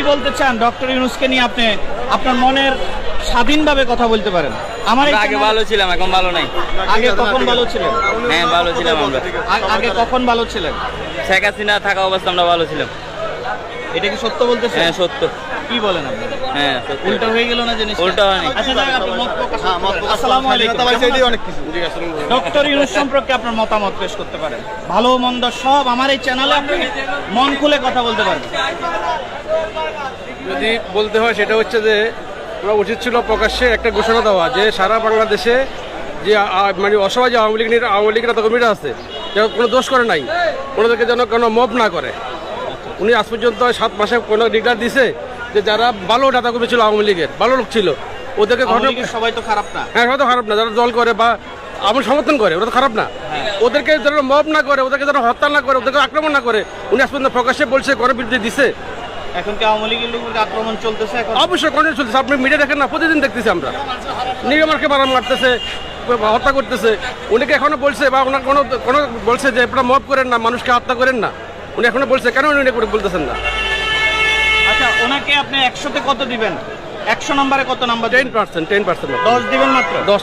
বলতে চান ডক্টর ইউনূসকে নিয়ে? আপনি আপনার মনের স্বাধীনভাবে কথা বলতে পারেন। আমার আগে ভালো ছিলাম, এখন ভালো নাই। আগে কখন ভালো ছিলেন? হ্যাঁ ভালো ছিলাম আমরা। আগে কখন ভালো ছিলেন? শেখ হাসিনা থাকা অবস্থা আমরা ভালো ছিলাম। এটা কি সত্য বলতেছেন? হ্যাঁ সত্য। কি বলেন আপনি? হ্যাঁ সত্য। উল্টা হয়ে গেল না জিনিস? উল্টা হয়নি। আচ্ছা যাক, আপনার মত প্রকাশ করতে পারেন। আসসালামু আলাইকুম। ডক্টর ইউনূস সম্পর্কে আপনার মতামত পেশ করতে পারেন। ভালো মন্দ সব আমার এই চ্যানেলে আপনি মন খুলে কথা বলতে পারবেন। যদি বলতে হয় সেটা হচ্ছে যে ওরা উচিত ছিল প্রকাশ্যে একটা ঘোষণা দেওয়া যে সারা বাংলাদেশে যে মানে অসহায় যে আওয়ামী লীগ নেতা কর্মীরা আছে যারা কোনো দোষ করে নাই, ওনাদেরকে যেন কোনো মব না করে। উনি আজ পর্যন্ত 7 মাসে কোনো ডিক্লার দিছে যে যারা ভালো নেতা কর্মী ছিল আওয়ামী লীগের, ভালো লোক ছিল, ওদেরকে সবাই তো খারাপ না। হ্যাঁ সবাই তো খারাপ না, যারা দল করে বা আমার সমর্থন করে ওরা তো খারাপ না। ওদেরকে যেন মব না করে, ওদেরকে যেন হত্যা না করে, ওদেরকে আক্রমণ না করে। উনি আজ পর্যন্ত প্রকাশ্যে বলছে, করে বিরুদ্ধে দিছে। এখন কি আওয়ামী লীগের লোকের আক্রমণ চলতেছে? এখন অবশ্যই কন্টিনিউ চলতেছে। আপনি মিডিয়া দেখেন না, প্রতিদিন দেখতেছি আমরা। নিয়মারকে মারা মারতেছে, হত্যা করতেছে। উনিকে এখনো বলছে বা ওনার কোনো কোনো বলছে যে আপনারা মব করেন না, মানুষকে হত্যা করেন না। উনি এখনো বলছে, কেন উনি বলতেছেন না? আচ্ছা, ওনাকে আপনি 100-তে কত দিবেন? 100 নম্বরে কত নাম্বার? 10%। 10 দিবেন মাত্র? 10।